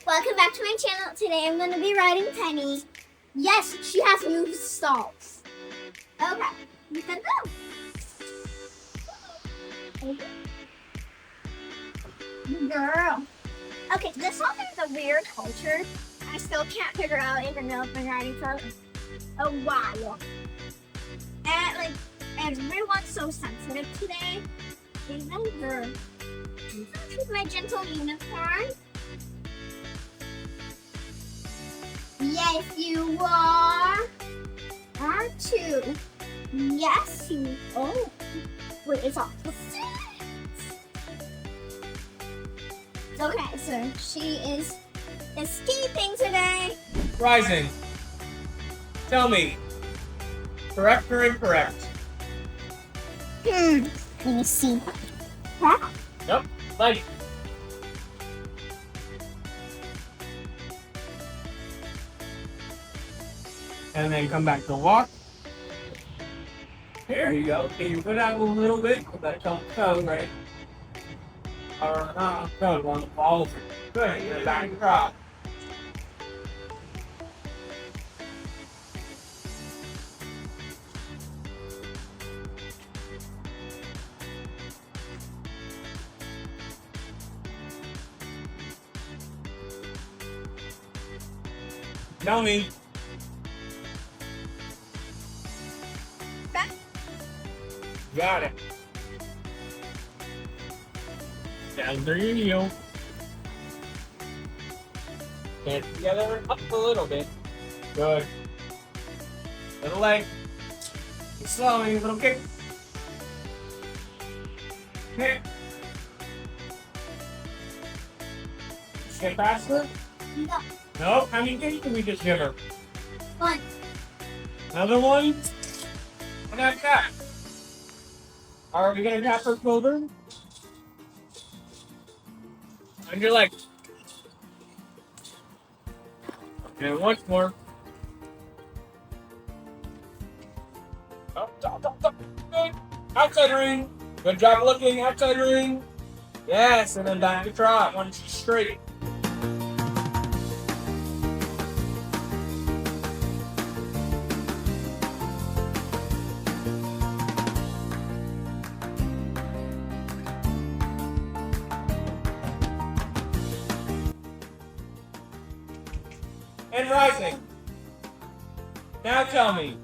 Welcome back to my channel. Today I'm going to be riding Penny. Yes, she has new stalls. Okay, you can go. Girl. Okay, this one is a weird culture. I still can't figure out even though I've been riding for a while. And like everyone's so sensitive today. Even her. This is my gentle unicorn. Yes, you are. R2. Yes, you. Oh, wait, it's opposite. Okay, so she is escaping today. Rising. Tell me, correct or incorrect? Let me see. Huh? Yep, light. And then come back to walk. There you go. Can you put out a little bit? That toe, right? Or not, toe on the balls. Good. And then back to trot. Tell me. Back. Got it. Down through your heel. Hands together, up a little bit. Good. Little leg. Keep slowing, little kick. Kick. Get faster? No. Nope. How many kicks can we just give her? One. Another one? And that's that. Are we gonna tap her shoulder? On your leg. And once more. Up, up, up, up. Good. Outside ring. Good job looking. Outside ring. Yes, and then back to trot. One straight. And rising. Now tell me.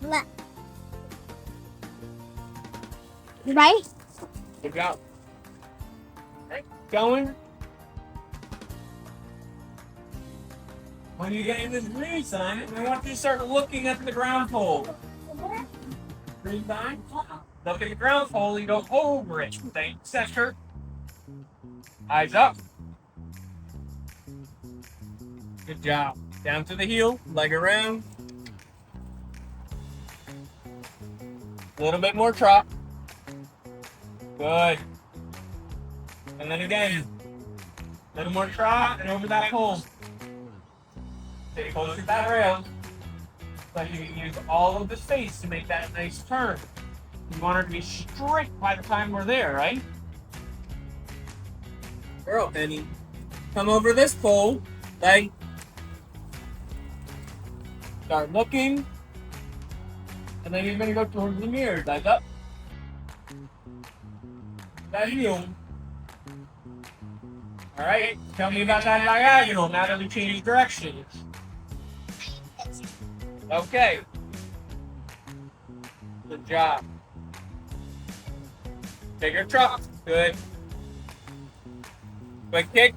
Left. Right? Good job. Okay, going. When you get in this green sign, I want you to start looking at the ground pole. Green sign. Look at the ground pole, you go over it. Stay center. Eyes up. Good job. Down to the heel, leg around. A little bit more trot. Good. And then again. A little more trot and over that pole. Stay close to that rail. So you can use all of the space to make that nice turn. You want her to be straight by the time we're there, right? Girl, Penny. Come over this pole. Leg. Start looking. And then you're going to go towards the mirror. Leg up. That heel. Alright, tell me about that diagonal now that we changed directions. Okay. Good job. Take your trot. Good. Quick kick.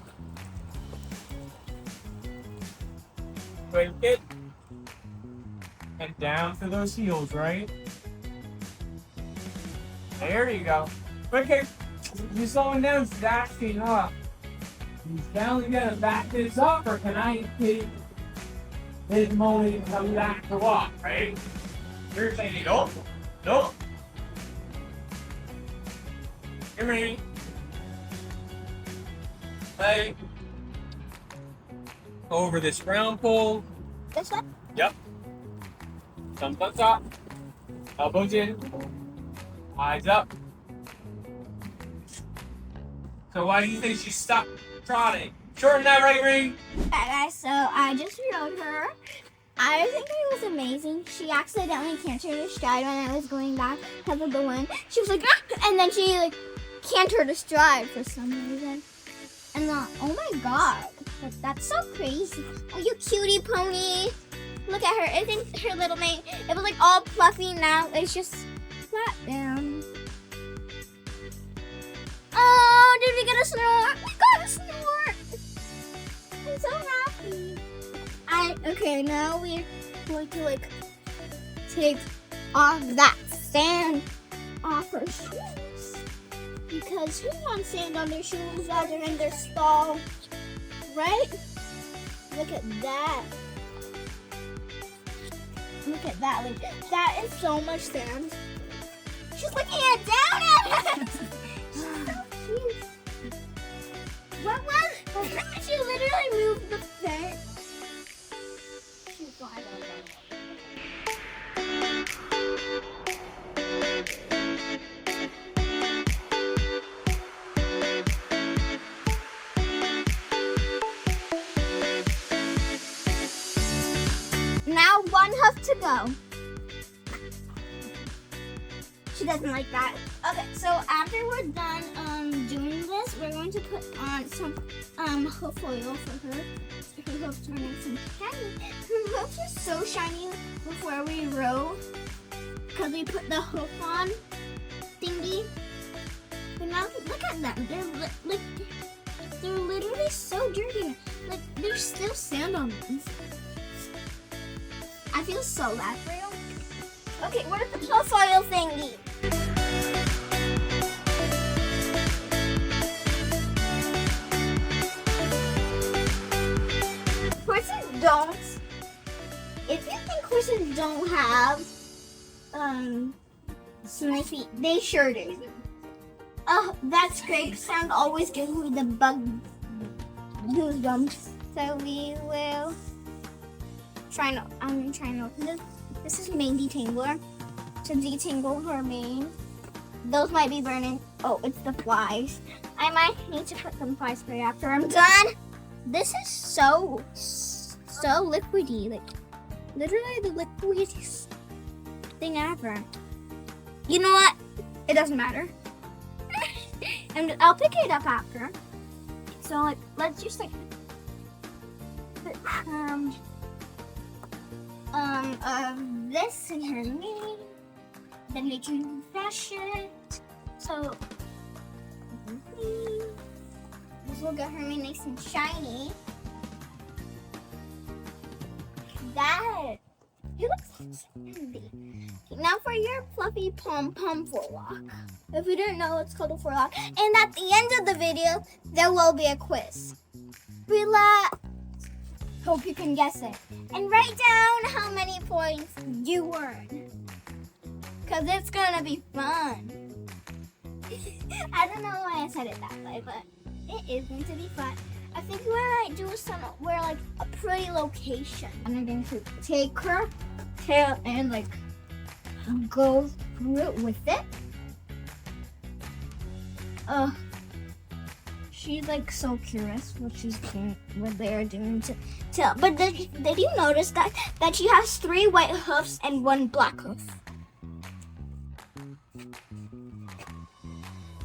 Quick kick. And down to those heels, right? There you go. Quick kick. You're slowing down, stacking up. He's finally gonna back this up, or can I take this moment and come back to walk, right? You're saying, nope, nope. Get ready. Leg. Over this round pole. This one? Yep. Thumbs up top. Elbows in. Eyes up. So why do you think she stopped trotting? Shorten that right ring. Guys, so I just rode her. I think it was amazing. She accidentally cantered astride when I was going back because of the wind. She was like, ah! And then she like cantered astride for some reason. And oh my god, that's so crazy. Oh, you cutie pony. Look at her. Isn't her little mane? It was like all fluffy. Now it's just flat down. Oh, did we get a snort? We got a snort. I'm so happy. Okay, now we're going to like take off that sand off her shoes. Because who wants sand on their shoes while they're in their stall? Right? Look at that. Look at that. Like, that is so much sand. She's looking down at us. She's so cute. What was? She literally moved the fence. She's flying over. Now one hoof to go. She doesn't like that. Okay, so after we're done doing this, we're going to put on some hoof oil for her. Her hoofs are nice and shiny. Her hoofs are so shiny before we row because we put the hoof on thingy. But now look at them. They're literally so dirty. Like there's still sand on them. I feel so bad for you. Okay, where's the hoof oil thingy? Horses don't. If you think horses don't have smooth feet, they sure do. Oh, that scrape sound always gives me the bug goosebumps. So we will I'm trying to open this. This is mane detangler to detangle her mane. Those might be burning. Oh, it's the flies. I might need to put some fly spray after I'm done. This is so liquidy. Like literally the liquidiest thing ever. You know what? It doesn't matter. And I'll pick it up after. So like, let's just like put this in her knee, then we can brush it. So this will get her nice and shiny. That you look so handy. Now for your fluffy pom-pom forelock. If you didn't know, it's called a forelock. And at the end of the video, there will be a quiz. Relax. Hope you can guess it. And write down how many points you earned. Because it's going to be fun. I don't know why I said it that way, but it is going to be fun. I think we might do we're like a pretty location. And I'm going to take her tail and like go through it with it. She's like so curious what they're doing to tell. But did you notice that she has 3 white hoofs and 1 black hoof?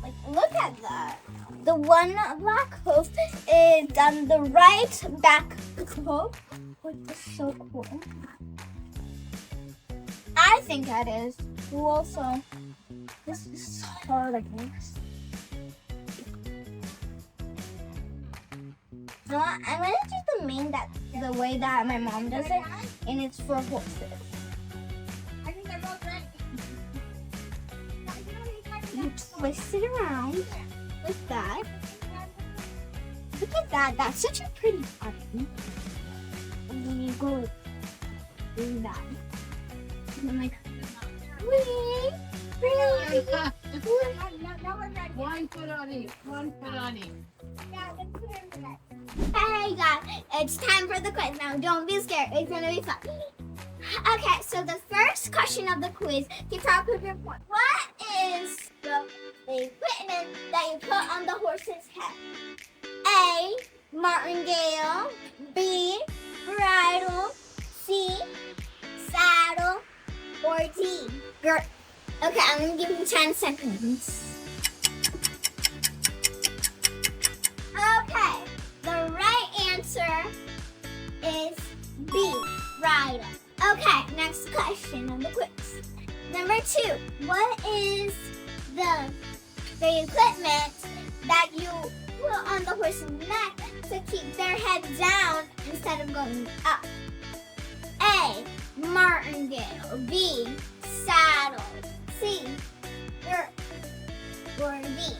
Like look at that. The 1 black hoof is on the right back hoof, which is so cool. I think that is cool. So this is so hard, I guess. So I'm gonna do the mane the way that my mom does it, and it's for horses. I think they're both ready. You twist it around like that. Look at that. That's such a pretty pattern. And then you go do that. And I'm like, wee, wee. One foot on each. One foot on each. Hey guys, it's time for the quiz. Now don't be scared, it's gonna be fun. Okay, so the first question of the quiz, keep track of your point. What is the the equipment that you put on the horse's head? A. Martingale. B. Bridle. C. Saddle. Or D. Girth. Okay, I'm gonna give you 10 seconds. Okay, the right answer is B. Bridle. Okay, next question of the quiz. Number 2. What is the equipment that you put on the horse's neck to keep their head down instead of going up? A. Martingale. B. Saddle. C. Girth. Or D.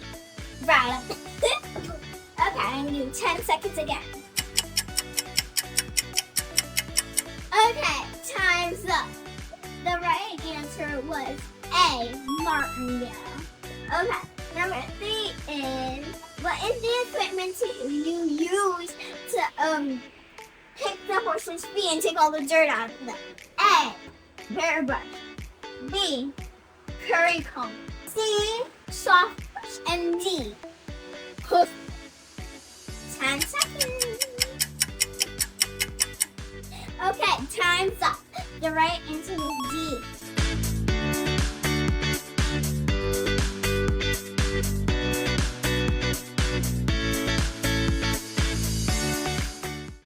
Bridle. Okay, I'm gonna do 10 seconds again. Okay, time's up. The right answer was A. Martingale. Okay, number 3 is, what is the equipment you use to pick the horse's feet and take all the dirt out of them? A. Hairbrush. B. Curry comb. C. Soft brush. And D. Hoof. 10 seconds. Okay, time's up. The right answer is D.